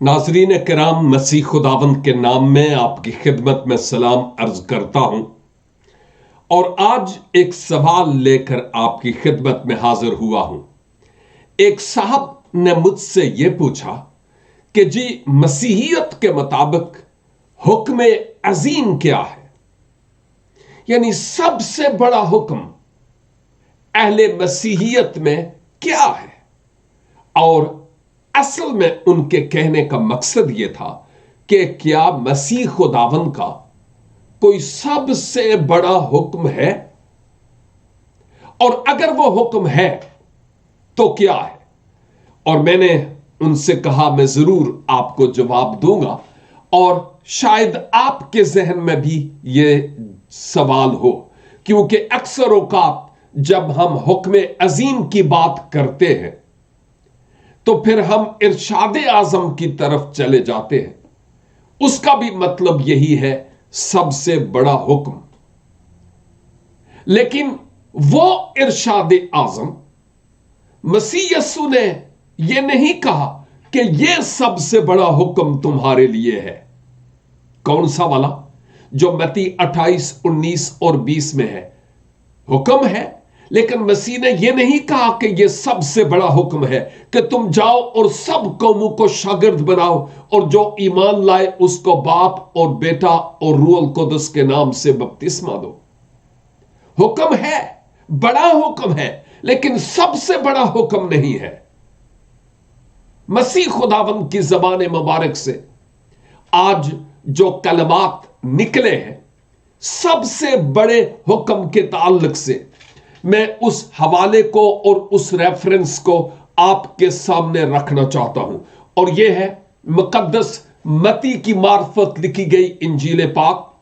नाजरीन किराम, मसीह खुदावंद के नाम में आपकी खिदमत में सलाम अर्ज करता हूं और आज एक सवाल लेकर आपकी खिदमत में हाजिर हुआ हूं। एक साहब ने मुझसे यह पूछा कि जी मसीहियत के मुताबिक हुक्म अजीम क्या है, यानी सबसे बड़ा हुक्म अहले मसीहियत में क्या है। और असल में उनके कहने का मकसद यह था कि क्या मसीह खुदावंद का कोई सबसे बड़ा हुक्म है, और अगर वो हुक्म है तो क्या है। और मैंने उनसे कहा मैं जरूर आपको जवाब दूंगा और शायद आपके जहन में भी यह सवाल हो, क्योंकि अक्सर औकात जब हम हुक्म अजीम की बात करते हैं तो फिर हम इरशाद आजम की तरफ चले जाते हैं। उसका भी मतलब यही है, सबसे बड़ा हुक्म। लेकिन वो इरशाद आजम मसीह यस्सु ने यह नहीं कहा कि यह सबसे बड़ा हुक्म तुम्हारे लिए है। कौन सा वाला जो मत्ती 28, 19 और 20 में है। हुक्म है, लेकिन मसीह ने यह नहीं कहा कि यह सबसे बड़ा हुक्म है कि तुम जाओ और सब कौमों को शागिर्द बनाओ और जो ईमान लाए उसको बाप और बेटा और रूहुल कुद्दुस के नाम से बपतिस्मा दो। हुक्म है, बड़ा हुक्म है, लेकिन सबसे बड़ा हुक्म नहीं है। मसीह खुदावंद की ज़बान मुबारक से आज जो कलमात निकले हैं सबसे बड़े हुक्म के ताल्लुक से, मैं उस हवाले को और उस रेफरेंस को आपके सामने रखना चाहता हूं, और यह है मुकद्दस मत्ती की मार्फत लिखी गई इंजील पाक,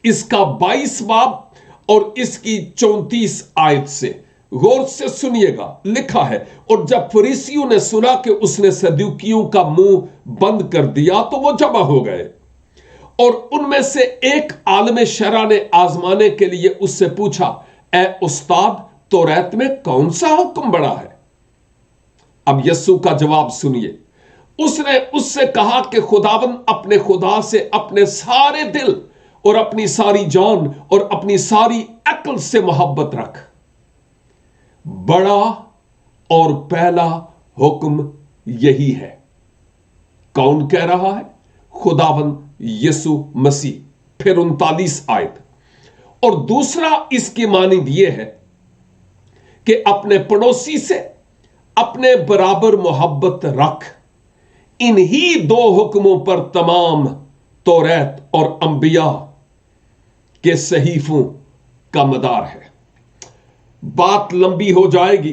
इसका 22 बाब और इसकी 34 आयत से। गौर से सुनिएगा। लिखा है, और जब फरीसियों ने सुना कि उसने सदूकियों का मुंह बंद कर दिया तो वो जमा हो गए, और उनमें से एक आलम शरा ने आजमाने के लिए उससे पूछा, ए उस्ताद, तौरात में कौन सा हुक्म बड़ा है। अब यस्सु का जवाब सुनिए। उसने उससे कहा कि खुदावंद अपने खुदा से अपने सारे दिल और अपनी सारी जान और अपनी सारी अक्ल से मोहब्बत रख। बड़ा और पहला हुक्म यही है। कौन कह रहा है? खुदावंद यीशु मसीह। फिर 39 आयत। और दूसरा इसकी मानिंद यह है कि अपने पड़ोसी से अपने बराबर मोहब्बत रख। इन्हीं दो हुक्मों पर तमाम तौरात और अंबिया के सहीफों का मदार है। बात लंबी हो जाएगी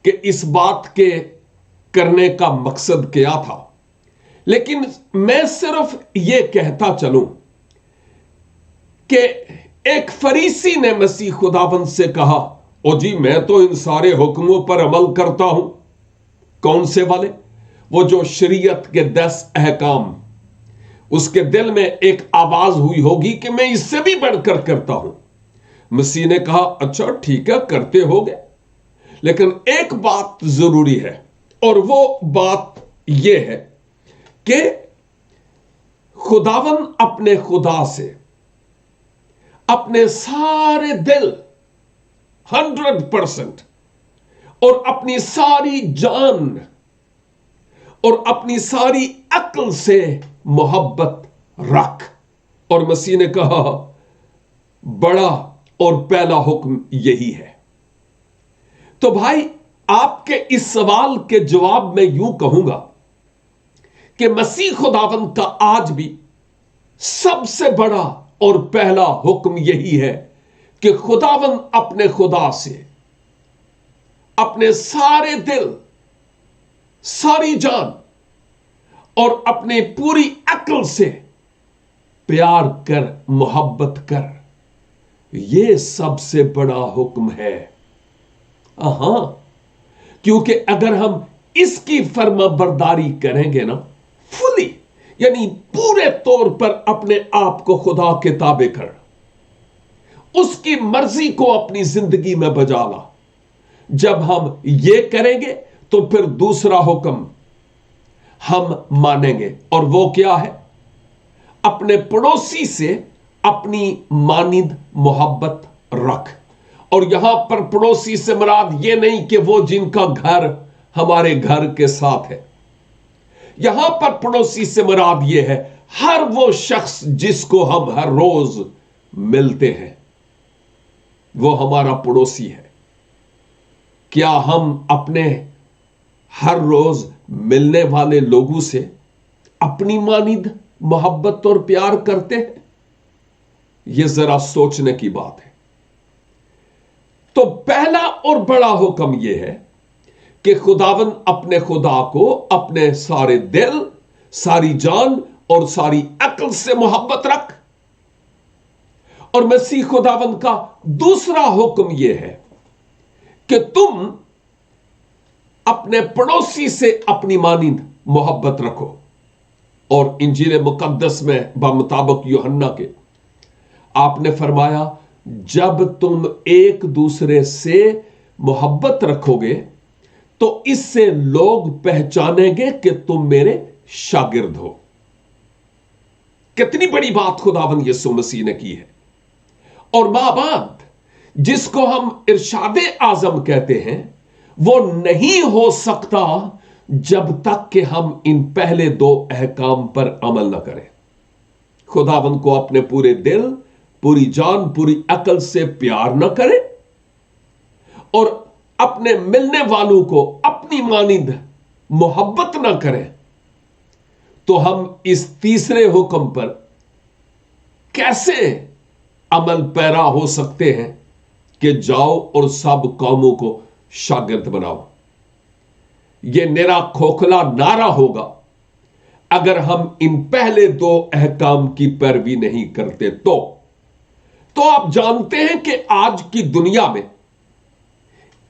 कि इस बात के करने का मकसद क्या था, लेकिन मैं सिर्फ यह कहता चलूं कि एक फरीसी ने मसीह खुदावंद से कहा, ओ जी मैं तो इन सारे हुक्मों पर अमल करता हूं। कौन से वाले? वो जो शरीयत के 10 अहकाम। उसके दिल में एक आवाज हुई होगी कि मैं इससे भी बढ़कर करता हूं। मसीह ने कहा, अच्छा ठीक है, करते होगे, लेकिन एक बात जरूरी है, और वो बात यह है कि खुदावंद अपने खुदा से अपने सारे दिल 100% और अपनी सारी जान और अपनी सारी अक्ल से मोहब्बत रख। और मसीह ने कहा, बड़ा और पहला हुक्म यही है। तो भाई, आपके इस सवाल के जवाब में यूं कहूंगा कि मसीह खुदावंद का आज भी सबसे बड़ा और पहला हुक्म यही है कि खुदावंद अपने खुदा से अपने सारे दिल, सारी जान और अपने पूरी अक्ल से प्यार कर, मोहब्बत कर। यह सबसे बड़ा हुक्म है। हां, क्योंकि अगर हम इसकी फर्माबरदारी करेंगे ना, फुली, यानी पूरे तौर पर अपने आप को खुदा के ताबे कर, उसकी मर्जी को अपनी जिंदगी में बजा ला। जब हम ये करेंगे तो फिर दूसरा हुक्म ہم مانیں گے، اور وہ کیا ہے؟ اپنے پڑوسی سے اپنی مانند محبت رکھ۔ اور یہاں پر پڑوسی سے مراد یہ نہیں کہ وہ جن کا گھر ہمارے گھر کے ساتھ ہے، یہاں پر پڑوسی سے مراد یہ ہے ہر وہ شخص جس کو ہم ہر روز ملتے ہیں، وہ ہمارا پڑوسی ہے۔ کیا ہم اپنے ہر روز ملنے والے لوگوں سے اپنی مانند محبت اور پیار کرتے ہیں؟ یہ ذرا سوچنے کی بات ہے۔ تو پہلا اور بڑا حکم یہ ہے کہ خداوند اپنے خدا کو اپنے سارے دل، ساری جان اور ساری عقل سے محبت رکھ۔ اور مسیح خداوند کا دوسرا حکم یہ ہے کہ تم اپنے پڑوسی سے اپنی مانند محبت رکھو۔ اور انجیل مقدس میں بمطابق یوحنا کے آپ نے فرمایا، جب تم ایک دوسرے سے محبت رکھو گے تو اس سے لوگ پہچانیں گے کہ تم میرے شاگرد ہو۔ کتنی بڑی بات خداوند یسوع مسیح نے کی ہے۔ اور ماں باپ جس کو ہم ارشاد اعظم کہتے ہیں، وہ نہیں ہو سکتا جب تک کہ ہم ان پہلے دو احکام پر عمل نہ کریں۔ خداوند کو اپنے پورے دل، پوری جان، پوری عقل سے پیار نہ کریں، اور اپنے ملنے والوں کو اپنی مانند محبت نہ کریں، تو ہم اس تیسرے حکم پر کیسے عمل پیرا ہو سکتے ہیں کہ جاؤ اور سب قوموں کو شاگرد بناؤ؟ یہ نرا کھوکھلا نعرہ ہوگا اگر ہم ان پہلے دو احکام کی پیروی نہیں کرتے۔ تو آپ جانتے ہیں کہ آج کی دنیا میں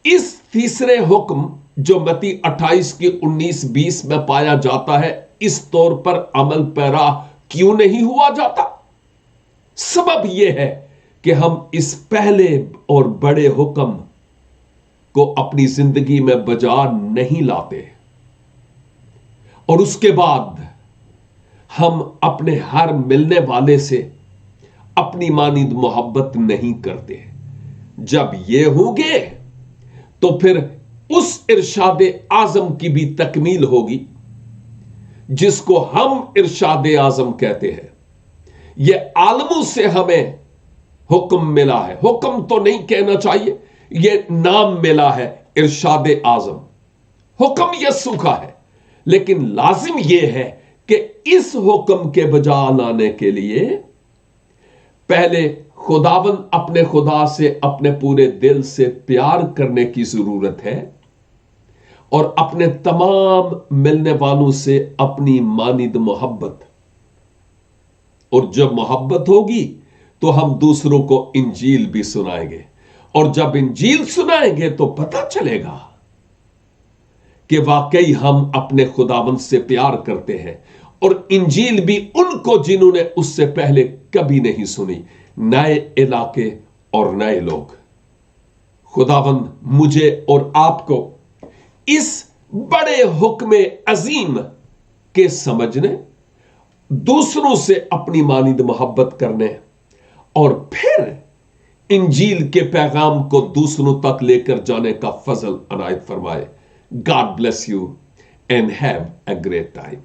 اس تیسرے حکم جو متی 28 کی 19-20 میں پایا جاتا ہے، اس طور پر عمل پیرا کیوں نہیں ہوا جاتا؟ سبب یہ ہے کہ ہم اس پہلے اور بڑے حکم کو اپنی زندگی میں بجا نہیں لاتے، اور اس کے بعد ہم اپنے ہر ملنے والے سے اپنی مانند محبت نہیں کرتے۔ جب یہ ہوں گے تو پھر اس ارشاد اعظم کی بھی تکمیل ہوگی جس کو ہم ارشاد اعظم کہتے ہیں۔ یہ عالموں سے ہمیں حکم ملا ہے، حکم تو نہیں کہنا چاہیے، یہ نام ملا ہے ارشاد اعظم۔ حکم یسوع کا ہے، لیکن لازم یہ ہے کہ اس حکم کے بجا لانے کے لیے پہلے خداوند اپنے خدا سے اپنے پورے دل سے پیار کرنے کی ضرورت ہے، اور اپنے تمام ملنے والوں سے اپنی مانند محبت۔ اور جب محبت ہوگی تو ہم دوسروں کو انجیل بھی سنائیں گے، اور جب انجیل سنائیں گے تو پتہ چلے گا کہ واقعی ہم اپنے خداوند سے پیار کرتے ہیں، اور انجیل بھی ان کو جنہوں نے اس سے پہلے کبھی نہیں سنی، نئے علاقے اور نئے لوگ۔ خداوند مجھے اور آپ کو اس بڑے حکم عظیم کے سمجھنے، دوسروں سے اپنی مانند محبت کرنے، اور پھر انجیل کے پیغام کو دوسروں تک لے کر جانے کا فضل عنایت فرمائے۔ God bless you and have a great time.